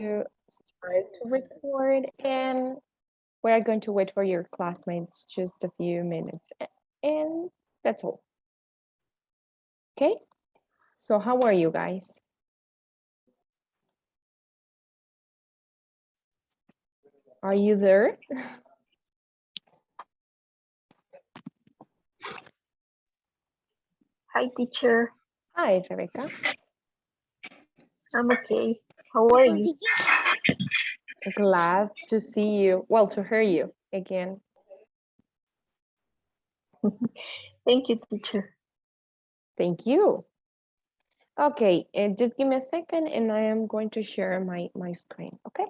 to start to record, and we are going to wait for your classmates just a few minutes, and that's all. Okay, so how are you guys? Are you there? Hi, teacher. Hi, Rebecca. I'm okay. How are you? Glad to see you. Well, to hear you again. Thank you, teacher. Thank you. Okay, and just give me a second and I am going to share my screen, okay?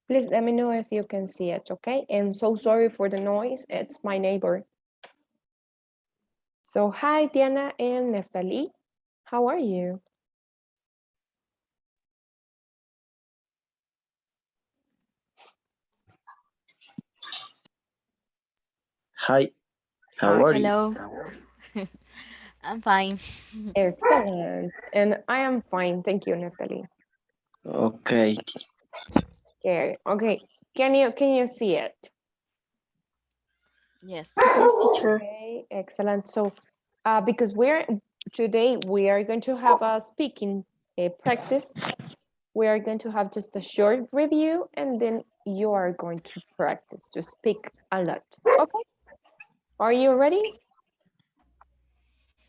Please let me know if you can see it, okay? And so sorry for the noise, it's my neighbor. So hi, Diana and Neftali. How are you? Hi, how are you? Hello. I'm fine. Excellent. And I am fine, thank you, Neftali. Okay, Okay. Can you see it? Yes. Yes, teacher. Okay, excellent. So because today we are going to have a speaking practice. We are going to have just a short review and then you are going to practice to speak a lot. Okay, are you ready?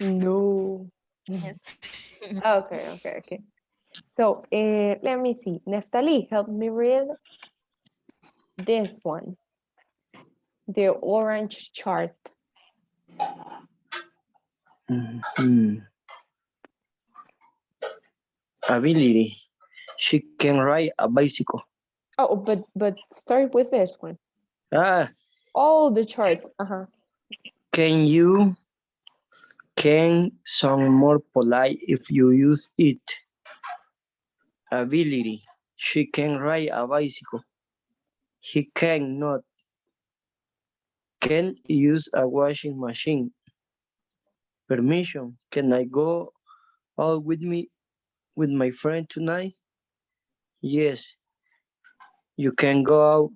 No. Yes. Okay. So let me see. Neftali, help me read this one. The orange chart. Mhm. Ability. She can ride a bicycle. Oh, but start with this one. Ah, Oh, the chart. can you sound more polite if you use it? Ability. She can ride a bicycle. He cannot. Can use a washing machine. Permission. Can I go out with my friend tonight? Yes. You can go out.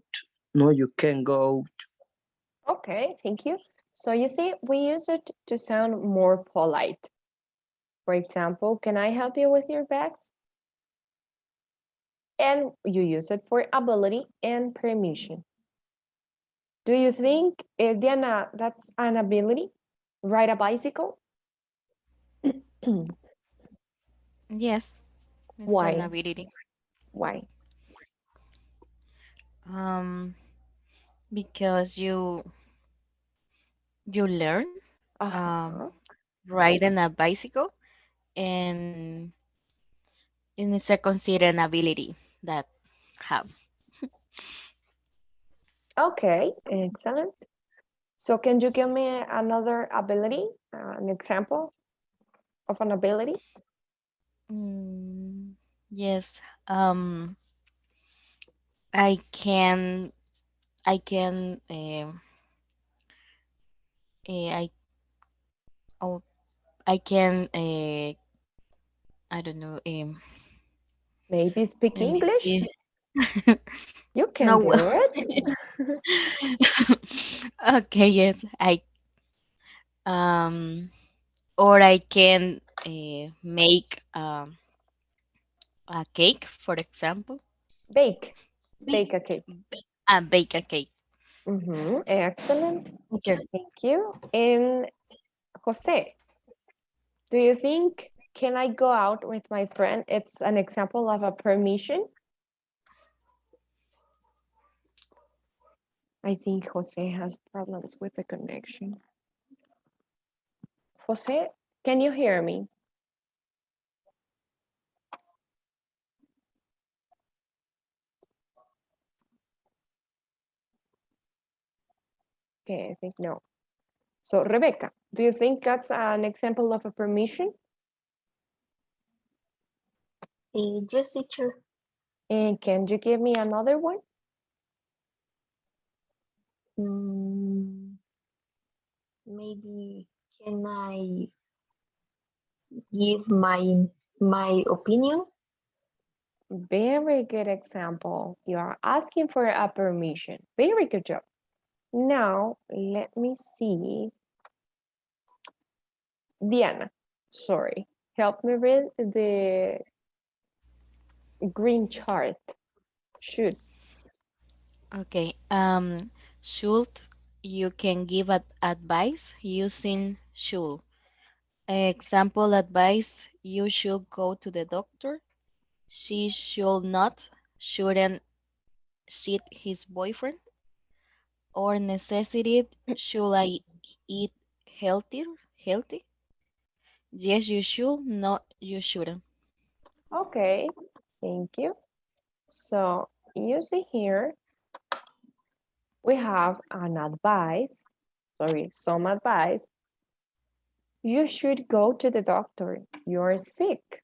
No, you can go out. Okay, thank you. So you see, we use it to sound more polite. For example, can I help you with your bags? And you use it for ability and permission. Do you think, Diana, that's an ability? Ride a bicycle? Yes. It's an Why? ability. Why? Um, because you learn Uh-huh. riding a bicycle, and it's a considered an ability that have. Okay, excellent. So can you give me another ability, an example of an ability? Yes. Um, I can I can I oh I can I don't know Maybe speak let me English? see. You can No. do it. Okay, yes, I um or I can make a cake, for example. Bake. Bake a cake. Bake a cake. Excellent. Okay. Thank you. And Jose, do you think can I go out with my friend? It's an example of a permission. I think Jose has problems with the connection. Jose, can you hear me? Okay, I think no. So Rebecca, do you think that's an example of a permission? Yes, teacher. And can you give me another one? Mm, maybe can I give my opinion? Very good example. You are asking for a permission. Very good job. Now, let me see. Diana, sorry. Help me read the green chart. Should. Okay. Should you can give advice using should. Example advice: you should go to the doctor. She should not, shouldn't cheat his boyfriend. Or necessity: should I eat healthy? Healthy? Yes, you should. No, you shouldn't. Okay, thank you. So you see here, we have an advice, sorry, some advice. You should go to the doctor. You're sick.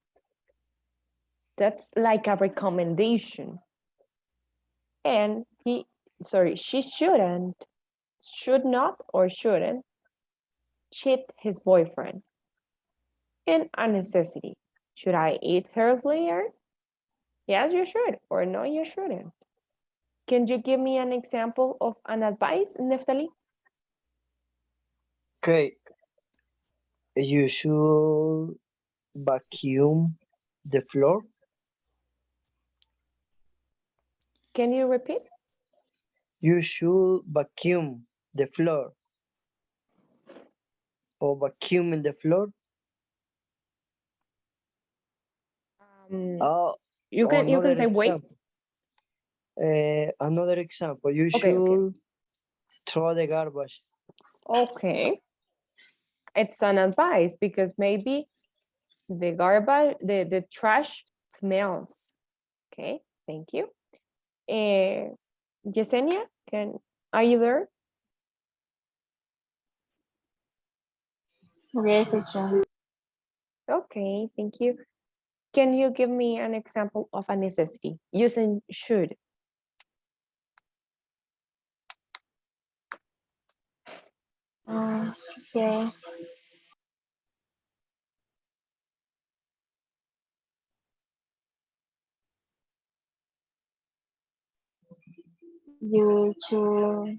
That's like a recommendation. And she should not or shouldn't cheat his boyfriend. And a necessity. Should I eat healthier? Yes, you should, or no, you shouldn't. Can you give me an example of an advice, Neftali? Okay, you should vacuum the floor. Can you repeat? You should vacuum the floor or vacuum in the floor. Um, Uh, you another can say wait. example. Another example. You Okay, okay, should throw the garbage. okay. It's an advice because maybe the garbage, the trash smells. Okay, thank you. Yesenia, are you there? Yes, teacher. Okay, thank you. Can you give me an example of a necessity using should? Okay. You should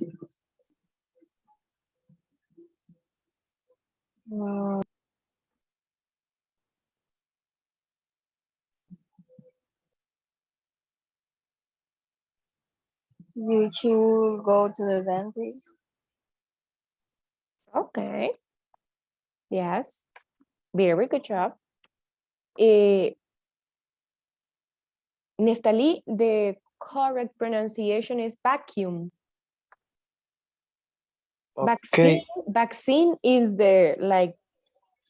uh, you should go to the dentist. Okay, yes, very good job. Eh, Neftali, the correct pronunciation is vacuum. Vaccine, Okay. vaccine is the like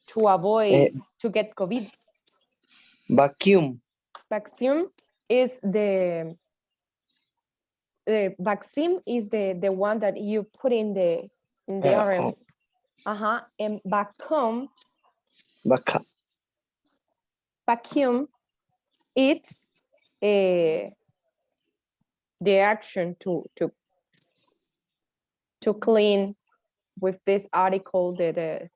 to Uh, avoid to get COVID. vacuum. Vaccine is the vaccine is the one that you put in the arm. Oh, And vaca. vacuum it's the action to clean with this article the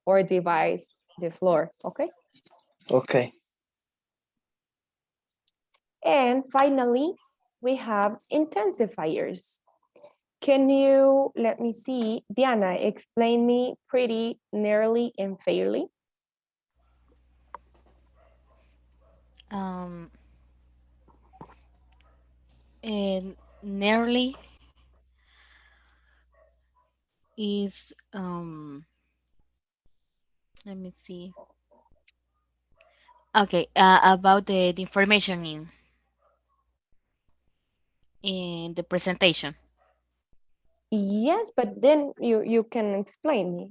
or device the floor. Okay. Okay. And finally, we have intensifiers. Can you, let me see, Diana, explain me pretty, nearly, and fairly? Um, and nearly is let me see. Okay, about the information in the presentation. Yes, but then you can explain me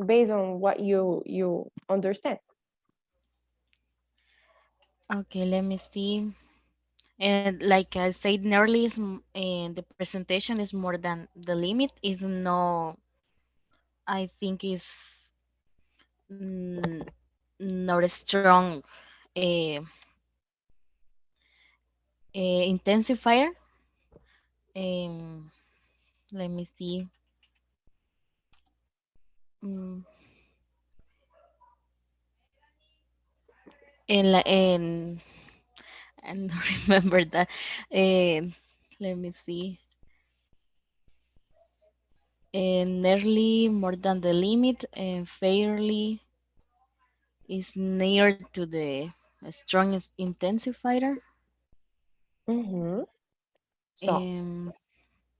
based on what you understand. Okay, let me see. And like I said, nearly is in the presentation is more than the limit. Is no, I think is mm, not a strong uh, intensifier. Um, Let me see. Mm, and and remember that. And let me see. Nearly more than the limit, and fairly is near to the strongest intensifier. Mm-hmm. So, Um,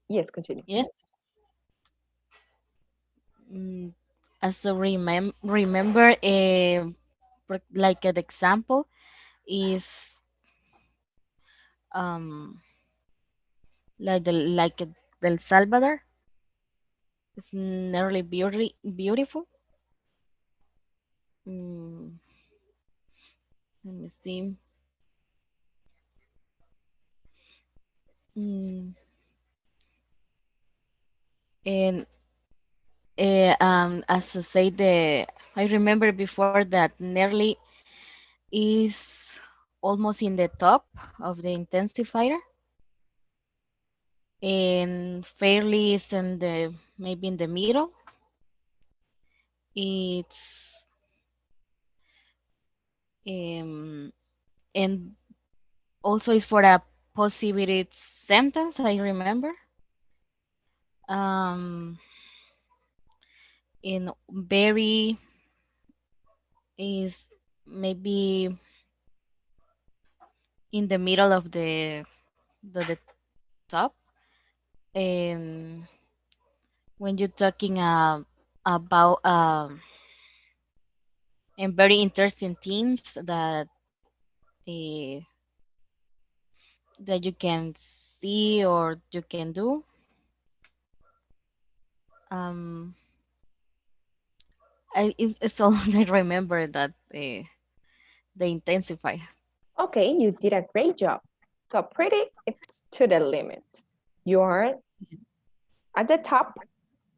yes, continue. yes. Mm, as a remember, like an example is um like El Salvador. It's nearly beautiful. Mm, let me see. Mm, and as I say, I remember before that nearly is almost in the top of the intensifier, and fairly is in the maybe in the middle. It's and also is for a positive sentence. I remember. Um, in very is maybe in the middle of the top. And when you're talking about and very interesting things uh, that you can see or you can do. Um, it's all I remember that they intensify. Okay, you did a great job. So pretty, it's to the limit. You're at the top,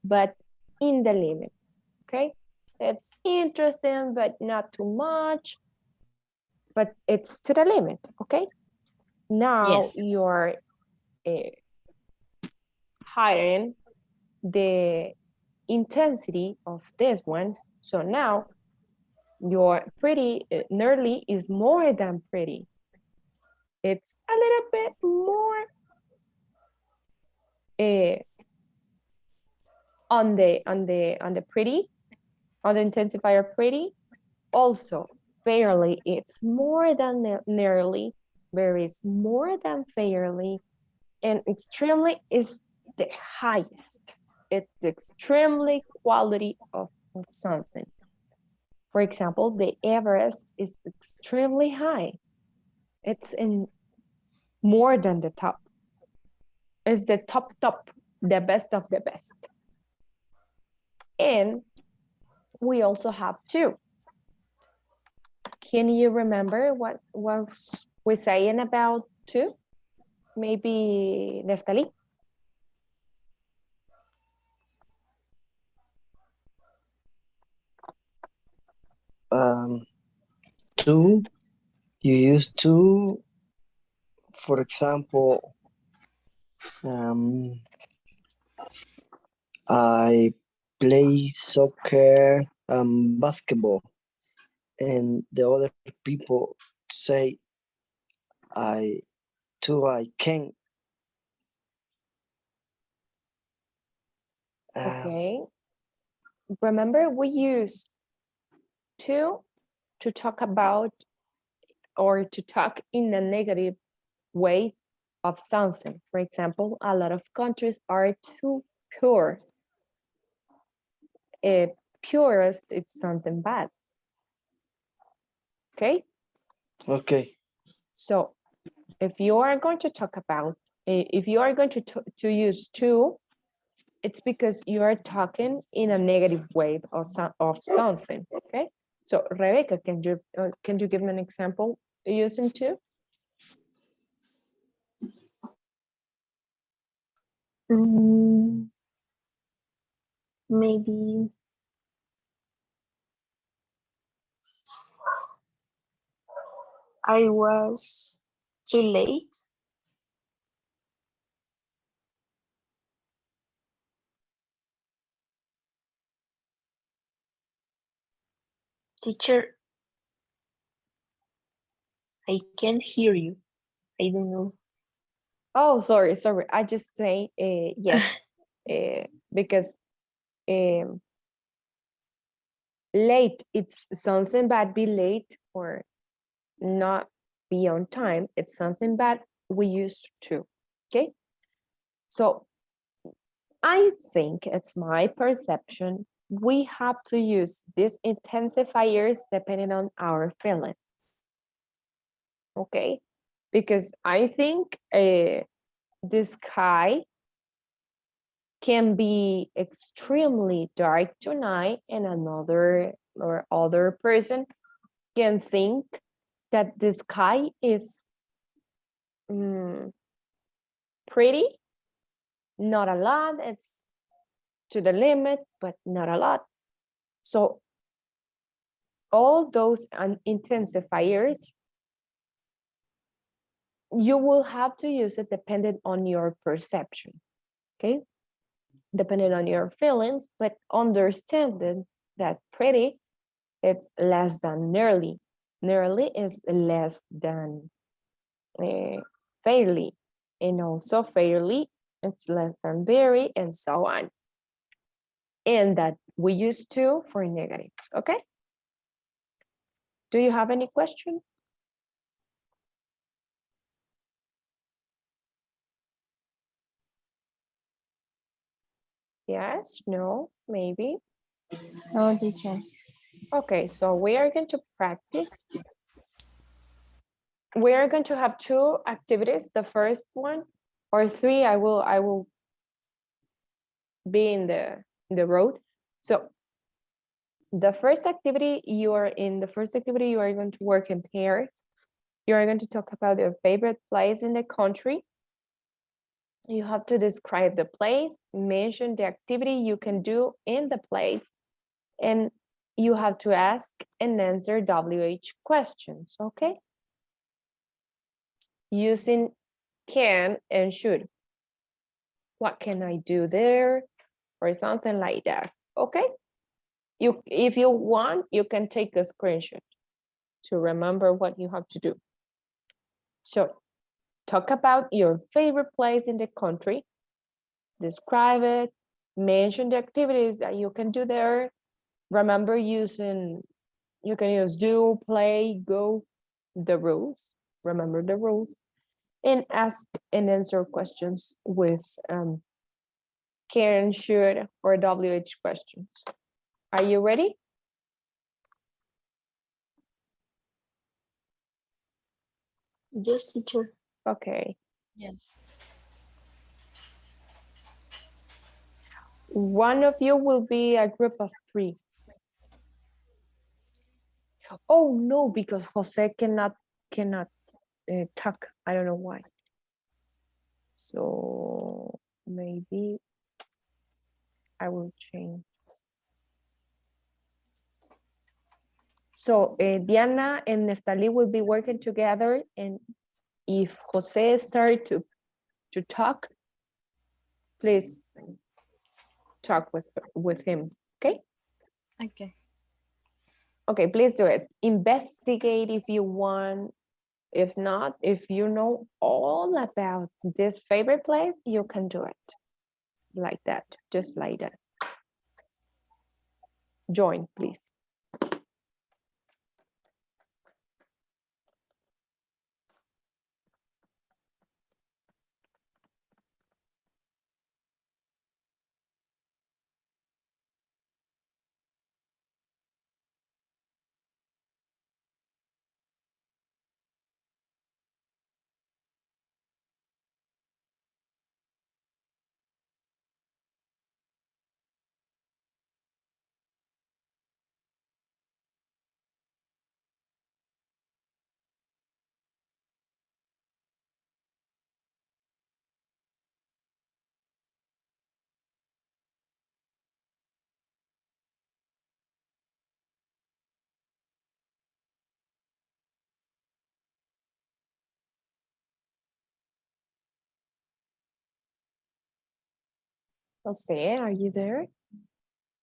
but in the limit. Okay, it's interesting, but not too much. But it's to the limit. Okay, now Yes, you're uh, higher the intensity of this one. So now your pretty nearly is more than pretty. It's a little bit more uh, on the pretty, on the intensifier pretty. Also, fairly, it's more than nearly, there is more than fairly, and extremely is the highest. It's the extremely quality of something. For example, the Everest is extremely high. It's in more than the top. It's the top, the best of the best. And we also have two. Can you remember what was we saying about two? Maybe Neftali? Um, two, you use two, for example, um, I play soccer and basketball, and the other people say I I can. Um, Okay. Remember, we use two to talk about or to talk in a negative way of something. For example, a lot of countries are too pure. Purest, it's something bad. Okay. okay, So if you are going to talk about, if you are going to use two, it's because you are talking in a negative way of something. Okay. So Rebecca, can you give me an example using two? Mm, maybe I was too late. Teacher, I can't hear you. I don't know. Oh, sorry. I just say yes, because um, late, it's something bad, be late or not be on time. It's something bad we used to, okay? So I think it's my perception. We have to use these intensifiers depending on our feelings, okay? Because I think the sky can be extremely dark tonight, and another or other person can think that the sky is mm, pretty, not a lot, it's to the limit, but not a lot. So all those intensifiers, you will have to use it depending on your perception, okay? Depending on your feelings, but understanding that pretty, it's less than nearly. Nearly is less than fairly, and also fairly, it's less than very, and so on. And that we use to for negative, okay? Do you have any question? Yes, no, maybe. No, teacher. Okay, so we are going to practice. We are going to have two activities. The first one or three, I will be in the road. So the first activity, you are going to work in pairs. You are going to talk about your favorite place in the country. You have to describe the place, mention the activity you can do in the place, and you have to ask and answer WH questions, okay? Using can and should. What can I do there? Or something like that, okay? If you want, you can take a screenshot to remember what you have to do. So talk about your favorite place in the country, describe it, mention the activities that you can do there. Remember using, you can use do, play, go, the rules, remember the rules, and ask and answer questions with can, should, or WH questions. Are you ready? Yes, teacher. Okay. Yes. One of you will be a group of three. Oh no, because Jose cannot talk. I don't know why. So maybe I will change. So Diana and Neftali will be working together, and if Jose start to talk, please talk with him. Okay. Okay. Okay, please do it. Investigate if you want. If not, if you know all about this favorite place, you can do it like that, just like that. Join, please. Jose, are you there?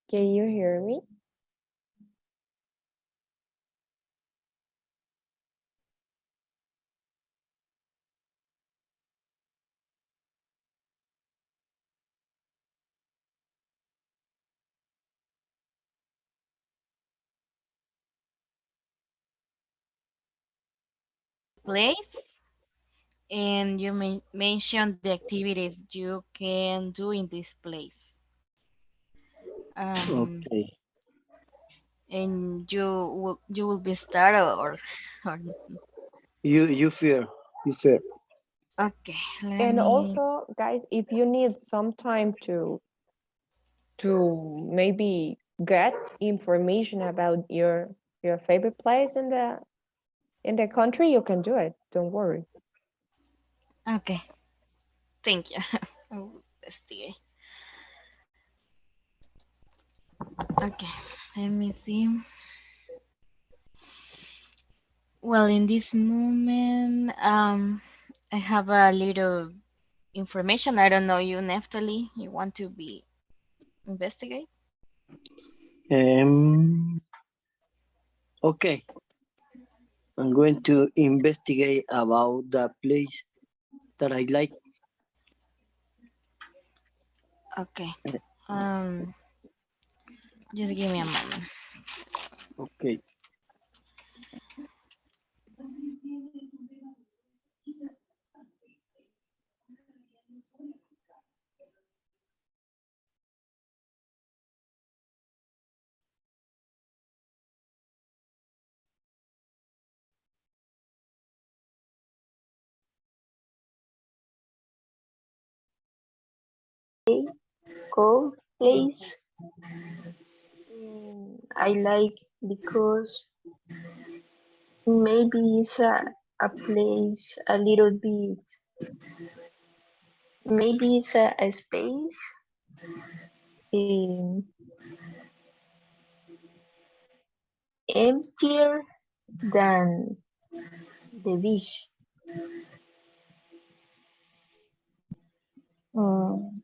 Can you hear me? place, and you mentioned the activities you can do in this place. Um, Okay. and you will be started or You fear. You fear. okay. Let And me. also, guys, if you need some time to maybe get information about your favorite place in the country, you can do it. Don't worry. Okay, thank you. I will investigate. Okay, let me see. Well, in this moment, I have a little information. I don't know you, Neftali. You want to be investigate? Um, okay. I'm going to investigate about the place that I like. Okay. Um, just give me a moment. Okay. Cold place. I like because maybe it's a place a little bit, maybe it's a space um, emptier than the beach. Mm,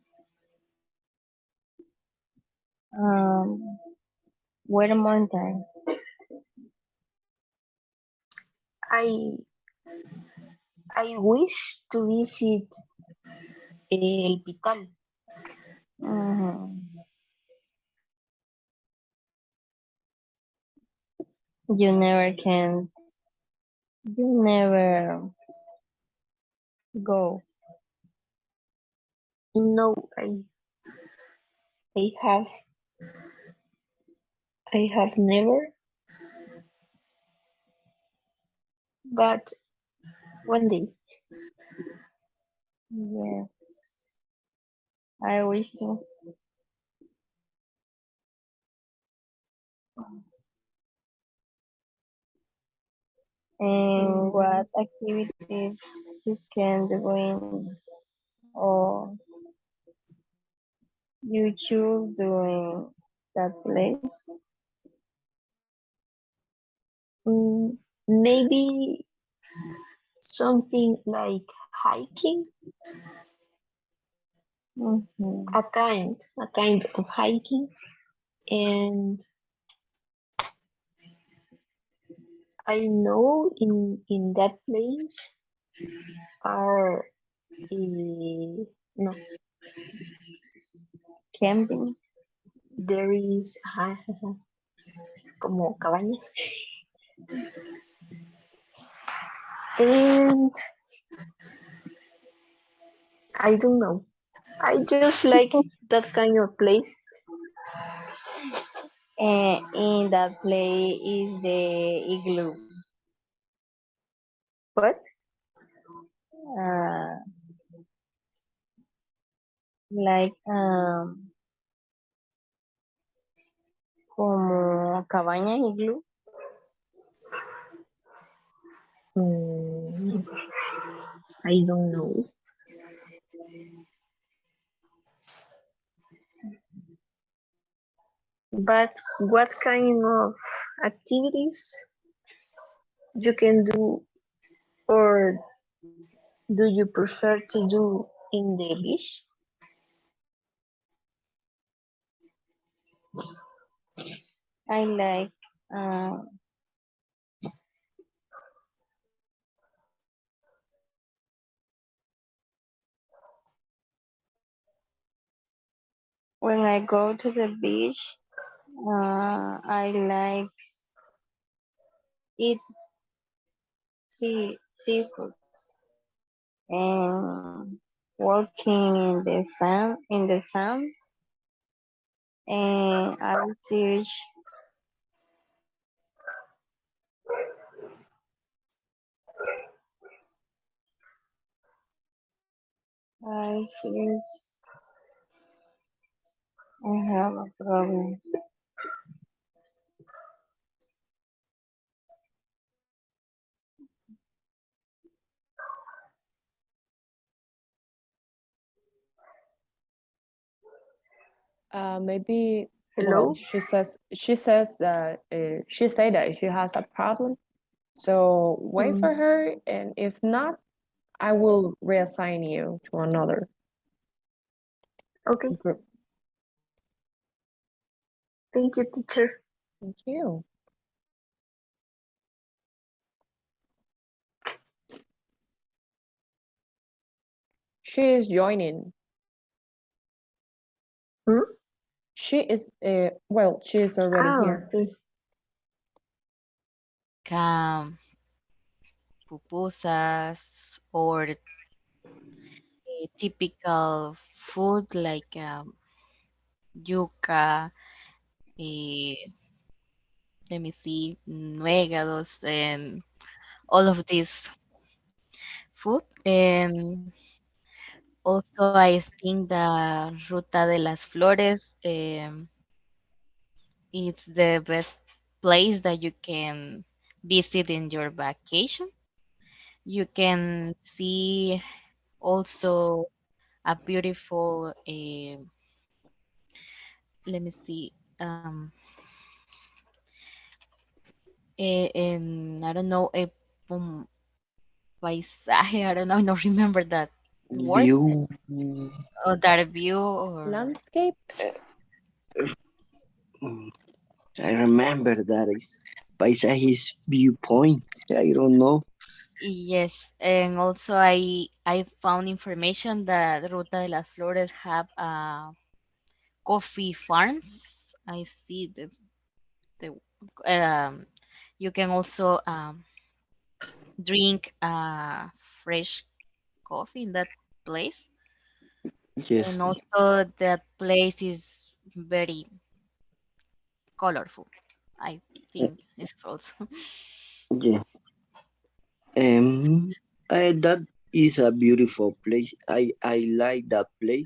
um, where mountain? I I wish to visit El Pital. Mhm. You never can. You never go. No, I have I have never, but one day. Yeah, I wish to. And what activities you can do in or you choose doing that place? Maybe something like hiking, Mm-hmm. a kind of hiking, and I know in that place are no, Camping. there is como cabañas, and I don't know. I just like that kind of place. And in that place is the igloo. But Uh, like como cabaña igloo. mm, I don't know. But what kind of activities you can do, or do you prefer to do in the beach? I like uh, when I go to the beach. I like eat see seafood, and walking in the sand, and I search, I have a problem. Maybe, well, Hello? she says that she said that she has a problem. So wait Mm, for her, and if not, I will reassign you to another okay, group. thank you, teacher. Thank you. She is joining. Hmm? She is well, she is already Ah, here. okay. like pupusas or a typical food like yuca, eh, let me see, nuegados, and all of this food. And also, I think the Ruta de las Flores is the best place that you can visit in your vacation. You can see also a beautiful, let me see, I don't know, a um, paisaje. I don't know. I don't remember that word View. or that view or Landscape? mm, I remember that is Paisaje's viewpoint. I don't know. yes. And also, I found information that Ruta de las Flores have coffee farms. I see the you can also drink fresh coffee in that place. Yes, And also that place is very colorful. I think it's also. yeah. That is a beautiful place. I like that place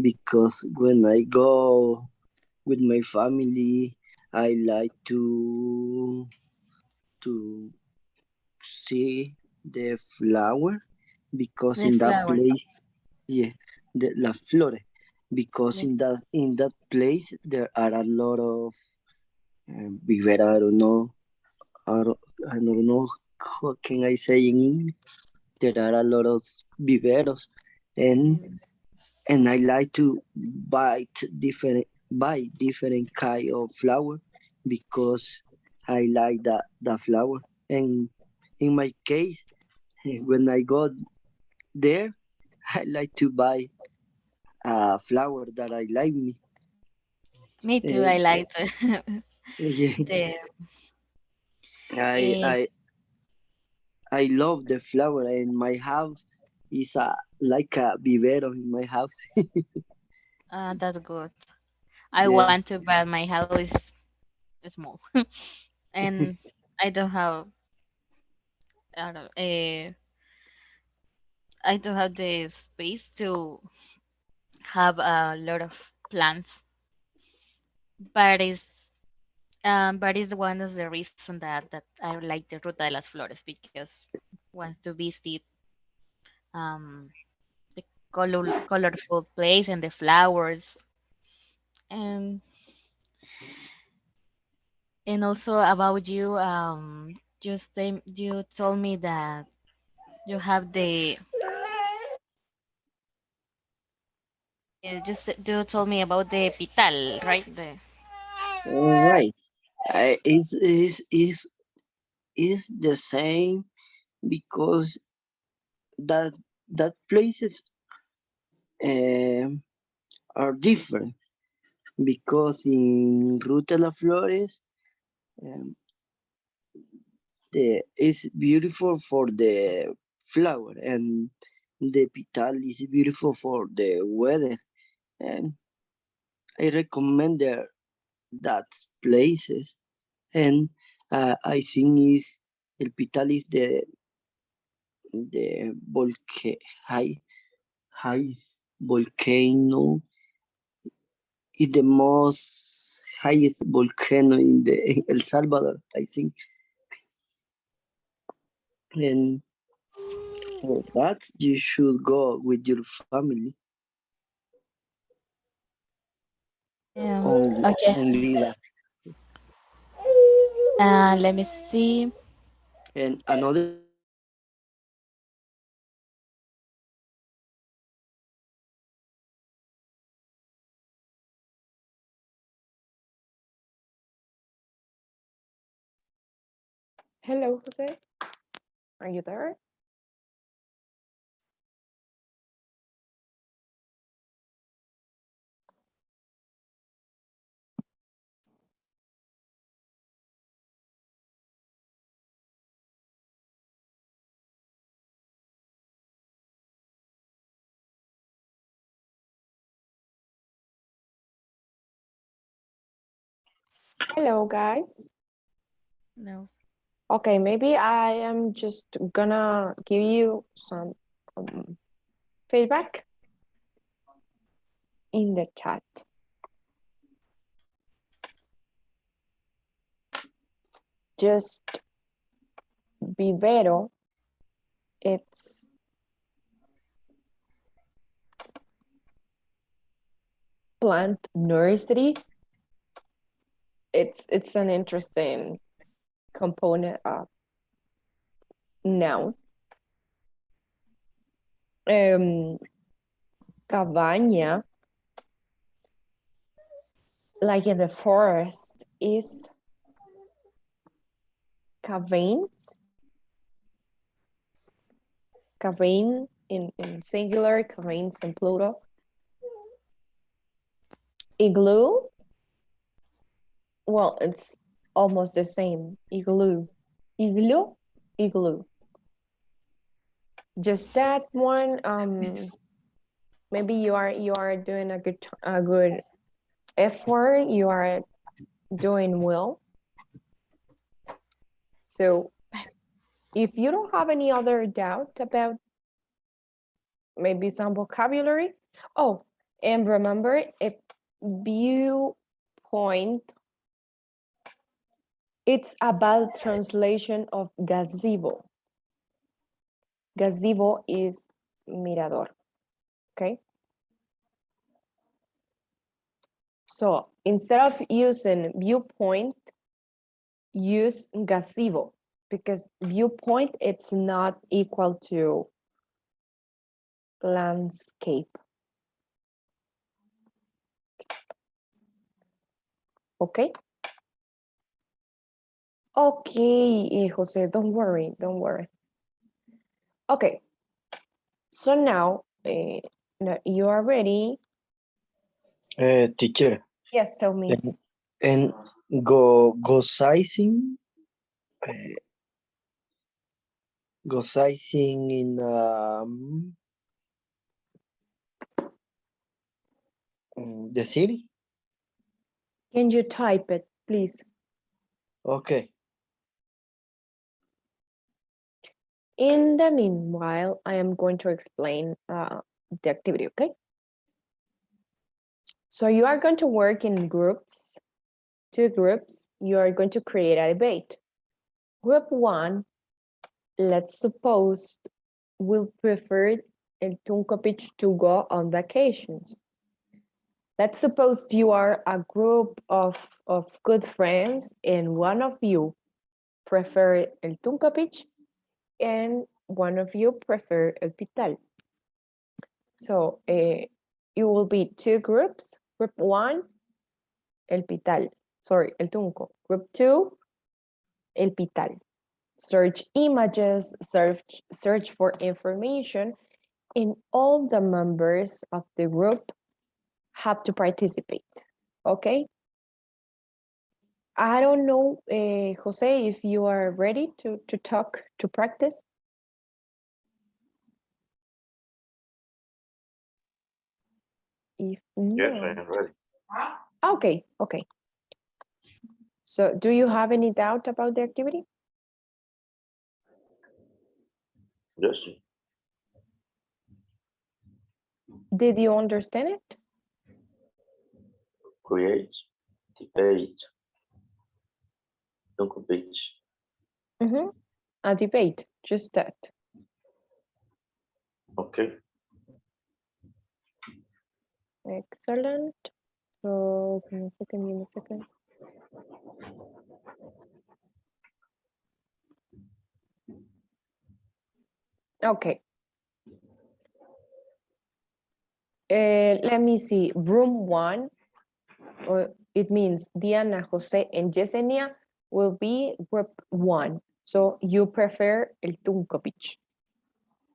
because when I go with my family, I like to see the flower because The in that flowers. place, yeah, the la flore, because Yes. in that place there are a lot of vivera. I don't, I don't know how can I say in English. There are a lot of viveros, and Mm. and I like to buy different kind of flower because I like the flower. And in my case, when I go there, I like to buy a flower that I like me. Me too. I And like the, yeah, the I eh, I I love the flower, and my house is like a vivero in my house. that's good. I Yeah, want to, but my house is small, and I don't have. I don't, I don't have the space to have a lot of plants. But it's one of the reasons that I like the Ruta de las Flores because want to visit um the colorful place and the flowers and also about you you told me that you have the just you told me about the pital, right? The right. Is the same because that that places um, are different because in Ruta de las Flores um, is beautiful for the flower, and the Pital is beautiful for the weather. And I recommend that places. And I think is El Pital is the highest volcano, is the most highest volcano in the in El Salvador, I think. And for that, you should go with your family. Okay. Only that. Let me see. And another thing is Hello, Jose. Are you there? Hello, guys. No. Okay, maybe I am just gonna give you some feedback in the chat. Just vivero, it's plant nursery. It's an interesting component of noun. Cabaña, like in the forest, is caverns. Cavern in singular, caverns in plural. Igloo, well, it's almost the same. Igloo. Igloo, igloo. Just that one, maybe you are doing a good effort, you are doing well. So if you don't have any other doubt about maybe some vocabulary, oh, and remember, a viewpoint, it's about translation of gazebo. Gazebo is mirador, okay? So instead of using viewpoint, use gazebo, because viewpoint, it's not equal to landscape. Okay? Okay, Jose, don't worry, don't worry. Okay, so now you are ready. teacher. Yes, tell me. And go sizing, uh, go sizing in the city. Can you type it, please? Okay. In the meanwhile, I am going to explain the activity, okay? So you are going to work in groups, 2 groups. You are going to create a debate. Group 1, let's suppose, will prefer El Tunkopich to go on vacations. Let's suppose you are a group of good friends and one of you prefer El Tunkopich and one of you prefer El Pital. So it will be 2 groups. Group 1, El Pital. Sorry, El Tunco. Group 2, El Pital. Search images, search for information, and all the members of the group have to participate, okay? I don't know, Jose, if you are ready to talk, to practice. If Yes, I not, am ready. okay, okay. So do you have any doubt about the activity? Yes, Did you understand it? create, debate, don't compete. Mm-hmm. A debate, just that. Okay. Excellent. So give me a second, give me a second. Okay. Let me see. Room 1, or it means Diana, Jose, and Yesenia will be group 1. So you prefer el Tunco Beach.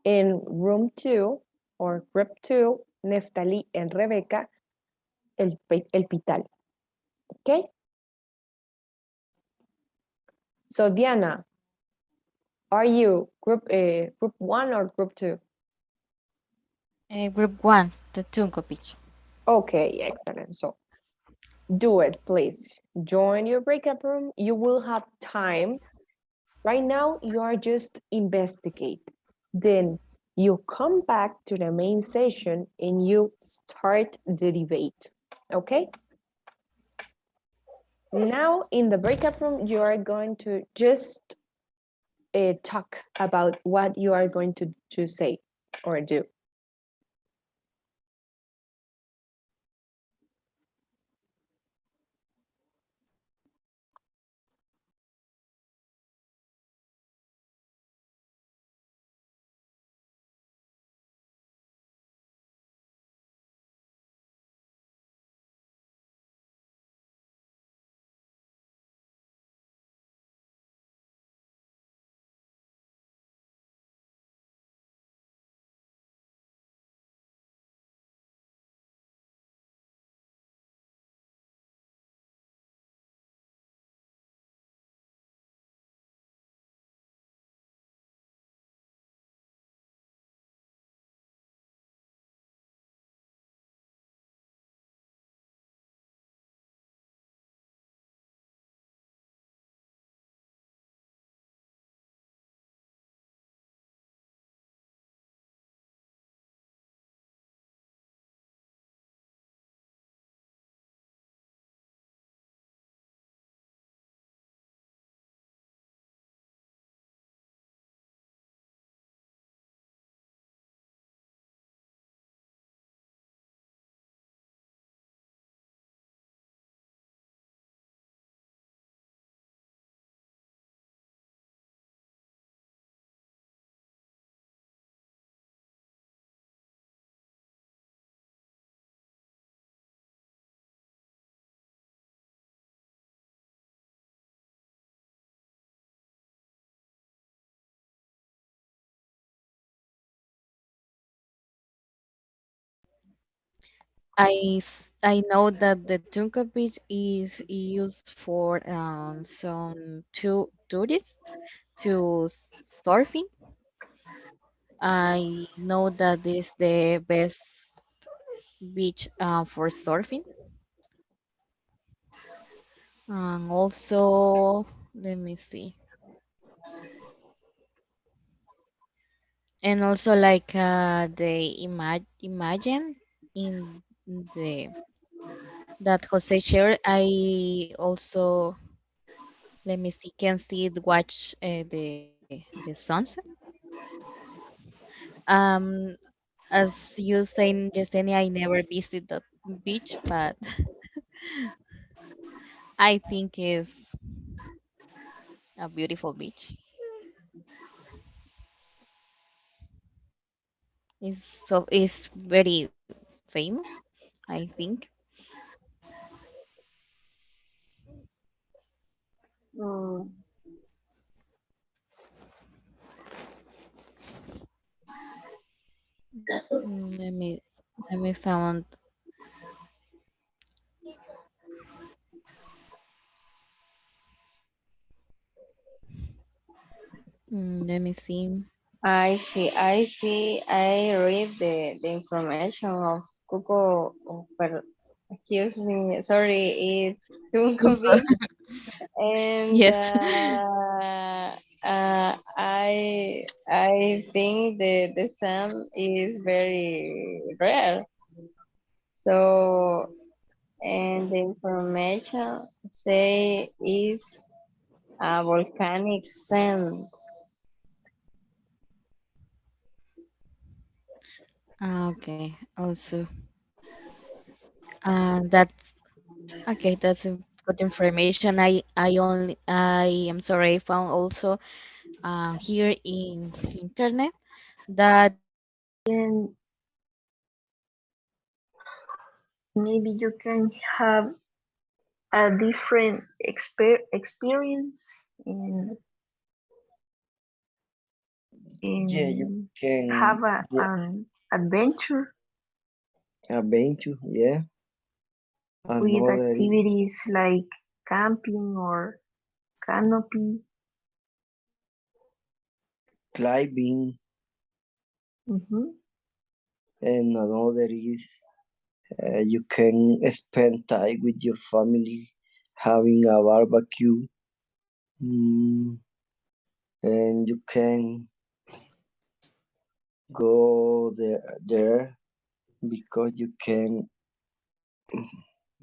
In room 2, or group 2, Neftali and Rebecca, el Pital. Okay? So Diana, are you group 1 or group 2? Group 1, the Tunco Beach. Okay, excellent. So do it, please. Join your breakout room. You will have time. Right now, you are just investigate. Then you come back to the main session and you start the debate. Okay? Now, in the breakout room, you are going to just talk about what you are going to say or do. I know that the Tunco Beach is used for some tourists to surfing. I know that is the best beach for surfing. And also, let me see. And also like the imagine in the that Jose shared, I also let me see can see it watch the sunset. Um, as you saying, Yesenia, I never visit the beach, but I think it's a beautiful beach. It's very famous, I think. Mm, Let me found Let me see. I read the information of Google. Excuse me, sorry, it's too convenient. And Yes. I think the sun is very rare. So and the information say is a volcanic sand. Okay. Also, that's okay. That's a good information. I am sorry. I found also here in internet that And maybe you can have a different experience in Yeah, you in can. have Yeah, an adventure adventure. Yeah, with another is activities like camping or canopy. climbing, Mhm. and another is you can spend time with your family, having a barbecue, mm, and you can go there because you can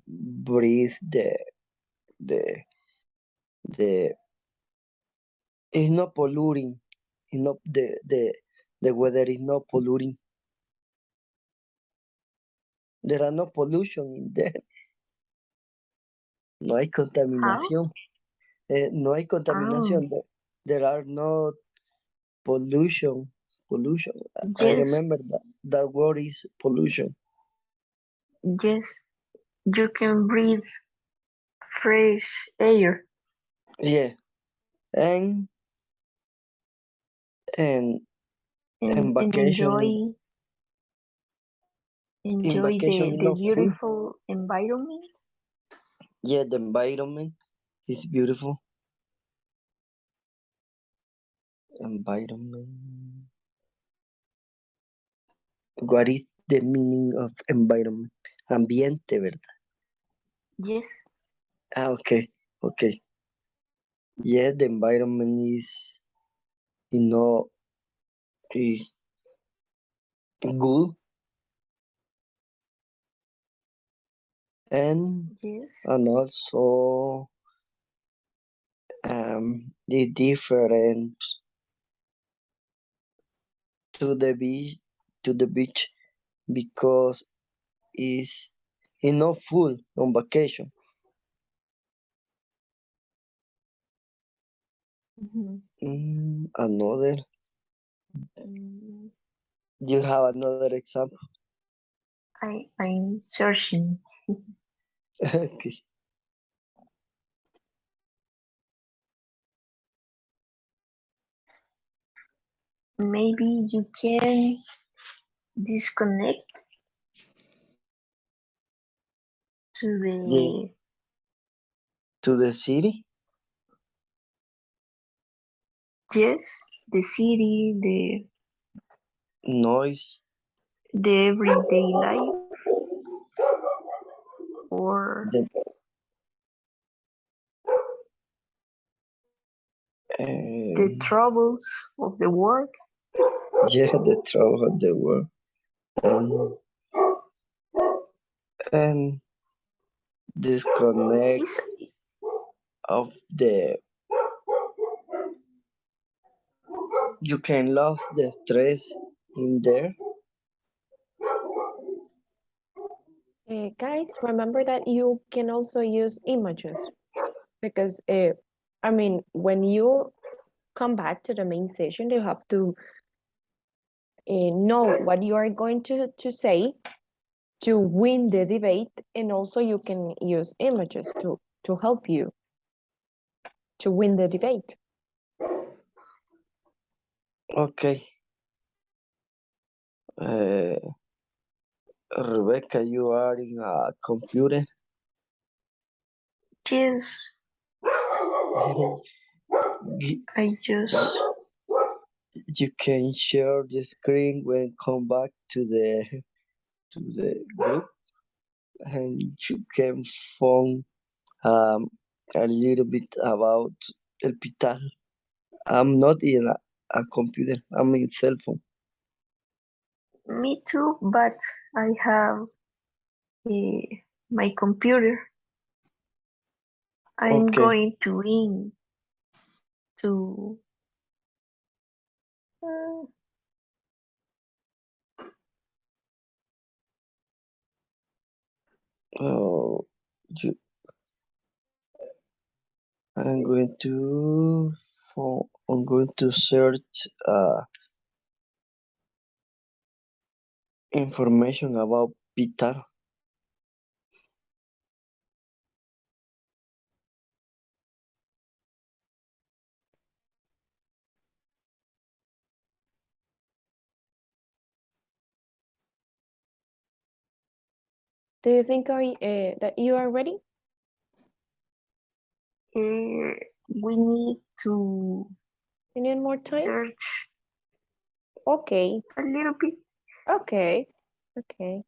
breathe the the it's not polluting. It's not the weather is not polluting. There are no pollution in there. No hay How? contaminación. No hay Oh, contaminación. There are no pollution. Pollution. I yes, remember that word is pollution. yes. You can breathe fresh air Yeah, and and and and vacation in enjoy vacation is the not full. beautiful environment. Yeah, the environment is beautiful. Environment. What is the meaning of environment? Ambiente, ¿verdad? Yes. Ah, okay, okay. Yeah, the environment is, you know, is good, and Yes. also is different to the beach because is not full on vacation. Mhm. Another, Mm, you have another example. I'm searching. Okay. Maybe you can disconnect to Yeah, to the city. yes, the city, Noise. the everyday life or The, the um, troubles of the work. yeah, the trouble of the world. And, and disconnect Is of the you can lose the stress in there. Guys, remember that you can also use images because, I mean, when you come back to the main session, you have to know what you are going to say to win the debate, and also you can use images to help you to win the debate. Okay. uh, Rebecca, you are in a computer. yes, Gi- I just you can share the screen when come back to the group, and you can find a little bit about El Pital. I'm not in a computer. I'm in cell phone. Me too, but I have my computer. I'm Okay. going to in to uh, Uh, you, I'm going to I'm going to search information about Pital. Do you think that you are ready? we need to You need more time? search Okay, a little bit. okay, okay.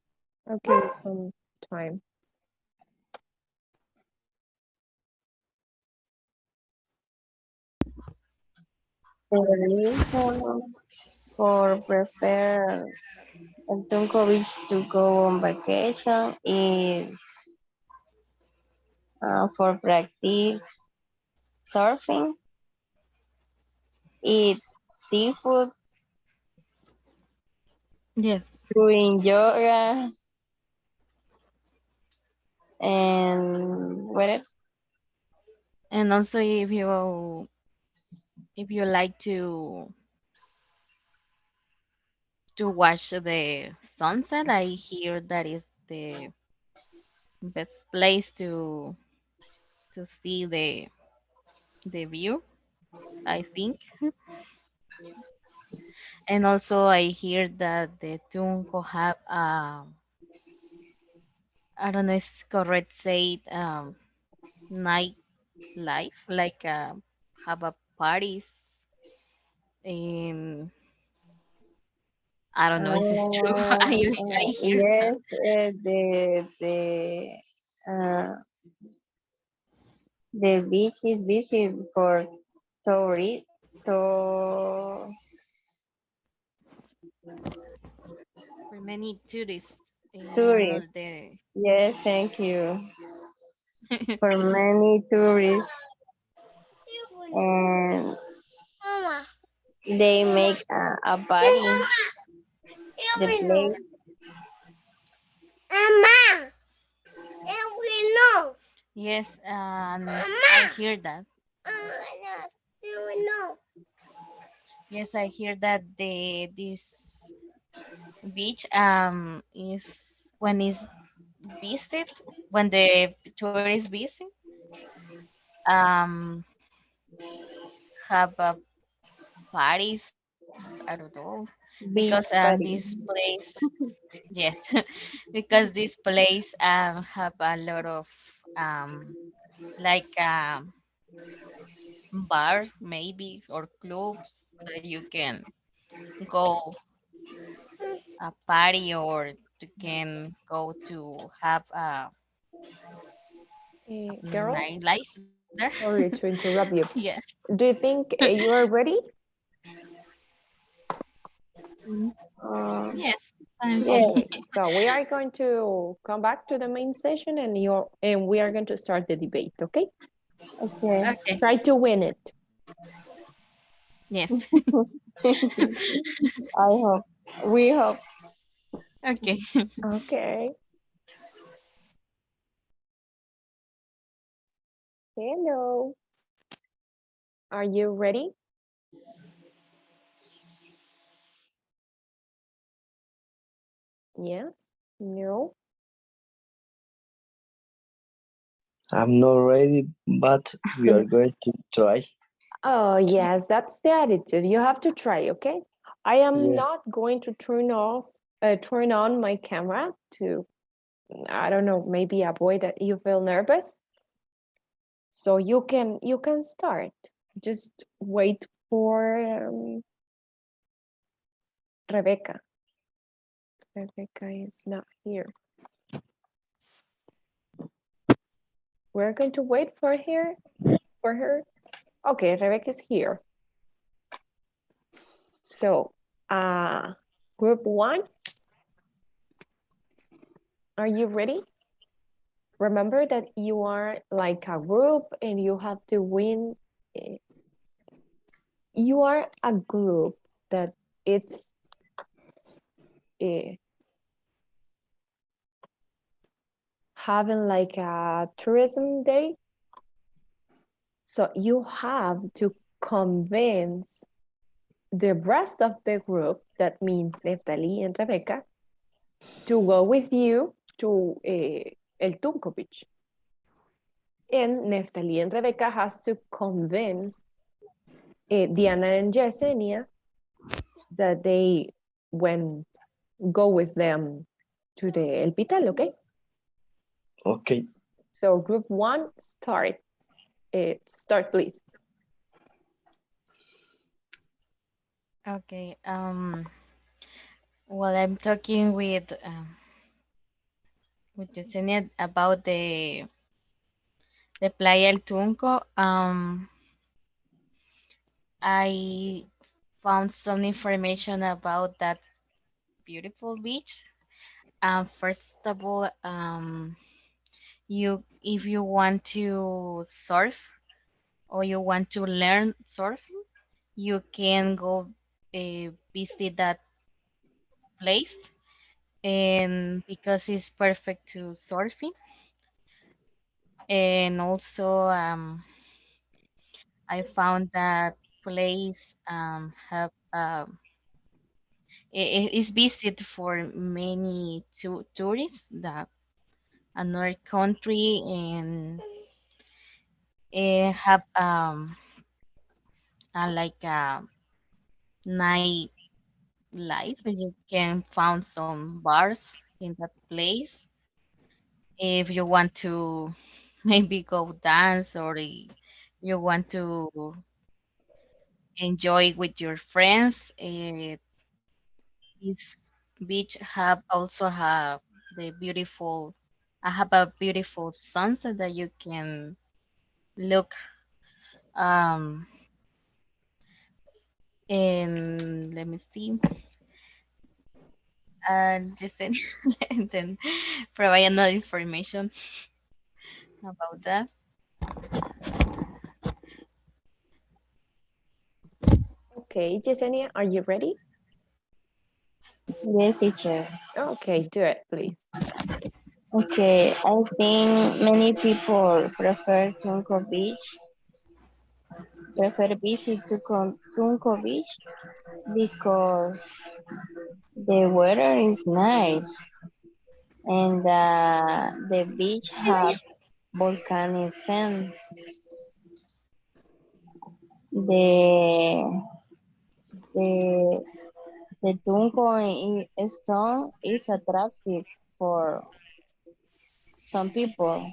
I'll give you some time. The reason for prefer Tunkovic to go on vacation is for practice surfing, eat seafood, Yes. doing yoga, and what else? And also if you like to watch the sunset, I hear that is the best place to see the view, I think. And also I hear that the Tunco have I don't know if it's correct say it, night life, like have a parties. Um, I don't know if it's true. I hear Yes, that. uh, the beach is busy for tourists. To For many tourists in all tourists. the Yes, thank you. For many tourists, and they make a party. The place yes, and I hear that. Yes, I hear that the this beach is when is visit when the tourists visit um have parties. I don't know because beach this party. place yes because this place have a lot of um like bars maybe or clubs that you can go a party or you can go to have a Girls, nightlife there. sorry to interrupt you. Yes. Do you think you are ready? Uh, Yes, I'm yeah, ready. Okay, so we are going to come back to the main session and we are going to start the debate, okay? okay. Okay. Try to win it. Yes. I hope. We hope. Okay. Okay. Hello. Are you ready? Yes? No? I'm not ready, but we are going to try. Oh, yes, that's the attitude. You have to try, okay? I am Yeah. not going to turn on my camera to, I don't know, maybe avoid that you feel nervous. So you can start. Just wait for Rebecca. Rebecca is not here. We're going to wait for her. Okay, Rebecca is here. So, group 1, are you ready? Remember that you are like a group and you have to win. You are a group that it's having like a tourism day. So you have to convince the rest of the group, that means Neftali and Rebecca, to go with you to El Tunco Beach. And Neftali and Rebecca has to convince Diana and Yesenia that they go with them to the El Pital, okay? Okay. So group 1, start. Start, please. Okay. Well, I'm talking with Yesenia about the Playa El Tunco. I found some information about that beautiful beach. First of all, you if you want to surf or you want to learn surfing, you can go visit that place, and because it's perfect to surfing. And also, I found that place have is visited for many tourists that another country, and it have like a night life. You can find some bars in that place if you want to maybe go dance, or you want to enjoy with your friends. This beach have also have the beautiful. I have a beautiful sunset that you can look. Um, and let me see. Just then, and then provide another information about that. Okay, Yesenia, are you ready? Yes, teacher. Okay, do it, please. Okay, I think many people prefer visit to Tunco Beach because the weather is nice and the beach have volcanic sand. The the the Tunco stone is attractive for some people,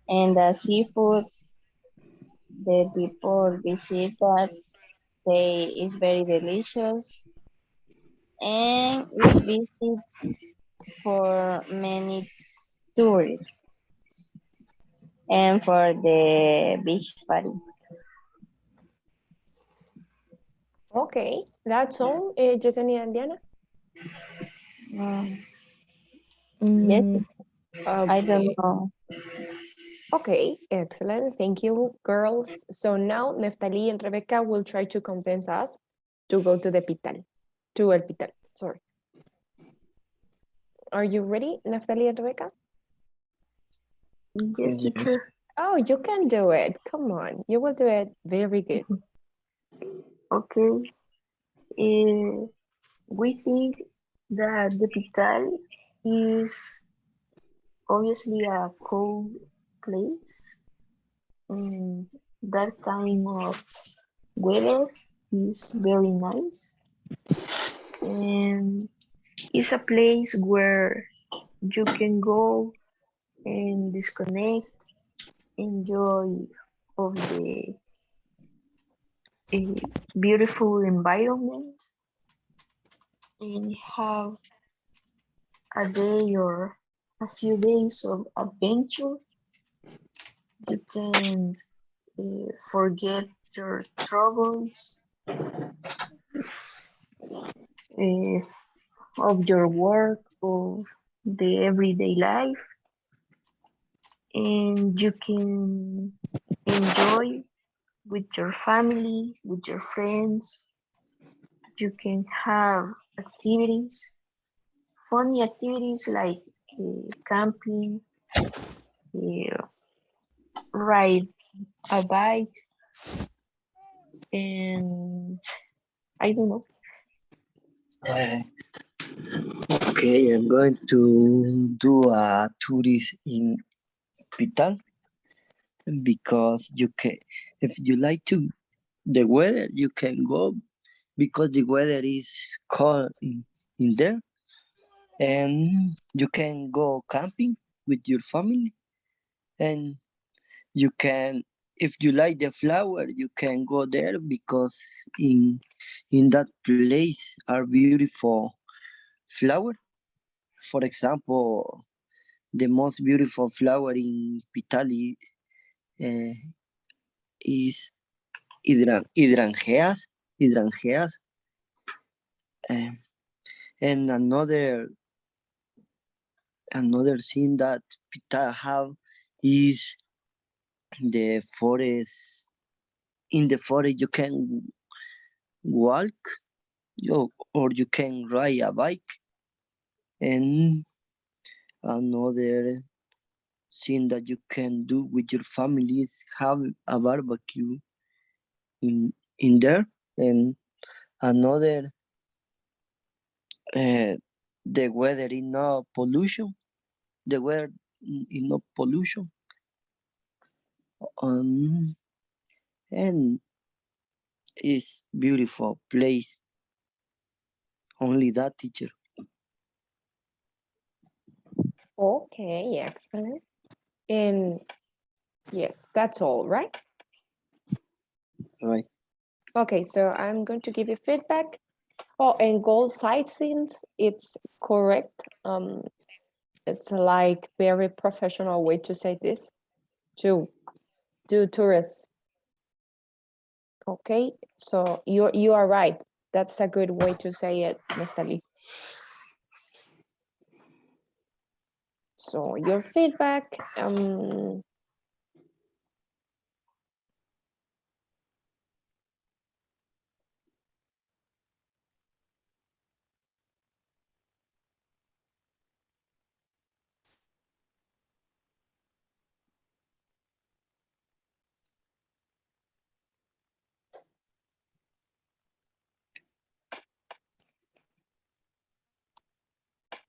and the seafood the people visit that say is very delicious and is visited for many tourists and for the beach party. Okay, that's all, Yesenia and Diana. Mm, yes, Mm, I don't Okay. know. Okay, excellent. Thank you, girls. So now Neftali and Rebecca will try to convince us to go to the Pital, to El Pital. Sorry. Are you ready, Neftali and Rebecca? Yes, Yes. teacher. Oh, you can do it. Come on, you will do it very good. Okay. Uh, we think that the Pital is obviously a cold place. And that kind of weather is very nice. And it's a place where you can go and disconnect, enjoy of the beautiful environment, and have a day or a few days of adventure. You can forget your troubles uh, of your work, of the everyday life, and you can enjoy with your family, with your friends. You can have activities, funny activities like camping, uh, ride a bike, and I don't know. Uh, okay, I'm going to do a tourist in Pital because you can, if you like to the weather, you can go because the weather is cold in there, and you can go camping with your family, and you can, if you like the flower, you can go there because in that place are beautiful flower. For example, the most beautiful flower in Pitali uh, is hydrangeas, um, and another thing that Pitali have is the forest. In the forest, you can walk, or you can ride a bike, and another thing that you can do with your family is have a barbecue in there, and another uh, the weather is not pollution. The weather is not pollution. Um, and it's beautiful place. Only that, teacher. Okay, excellent. And yes, that's all, right? Right. Okay, so I'm going to give you feedback. Oh, and goal sightseeing, it's correct. It's like very professional way to say this, to do tourists. Okay, so you are right. That's a good way to say it, Neftali. So your feedback,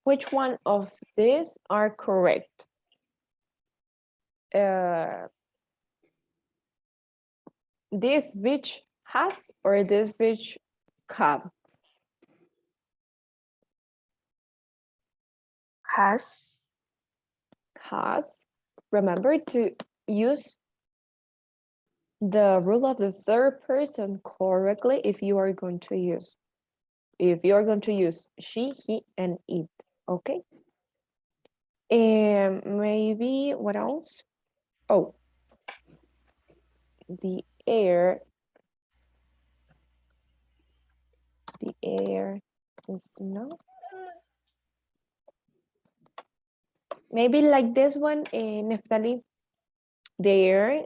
which one of these are correct? This beach has or this beach have? Has, Has. Remember to use the rule of the third person correctly if you are going to use she, he, and it. Okay. And maybe what else? Oh, the air. The air is not. Maybe like this one, Neftali. The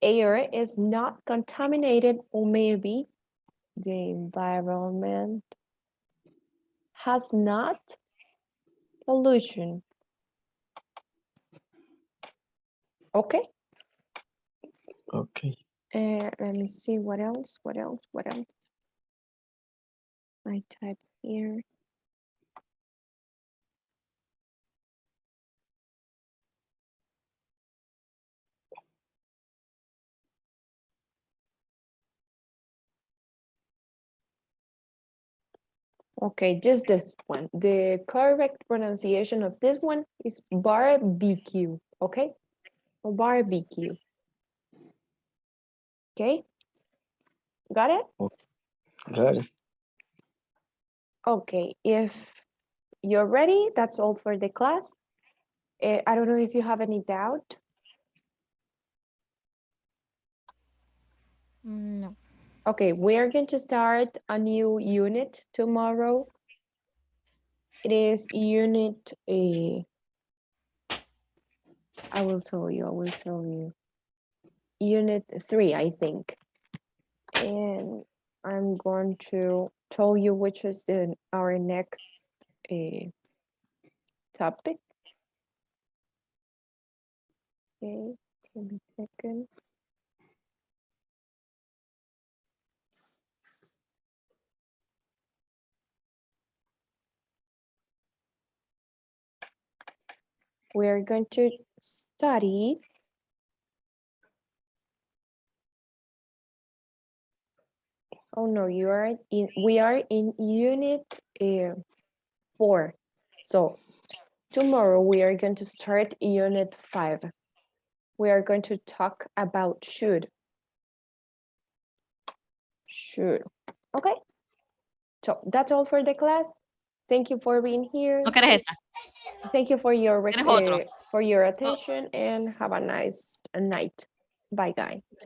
air is not contaminated, or maybe the environment has not pollution. Okay. Okay. Let me see what else. I type here. Okay, just this one. The correct pronunciation of this one is barbecue, okay? Or barbecue. Okay? Got it? Got it. Okay, if you're ready, that's all for the class. I don't know if you have any doubt. No. Okay, we're going to start a new unit tomorrow. It is unit I will tell you. Unit 3, I think. And I'm going to tell you which is our next topic. Okay, give me a second. We're going to study oh no, we are in unit 4. So tomorrow we are going to start unit 5. We are going to talk about should. Should. Okay. So that's all for the class. Thank you for being here. ¿No quieres esta? Thank you ¿Quieres otro? for your attention and have a nice night. Bye, guys.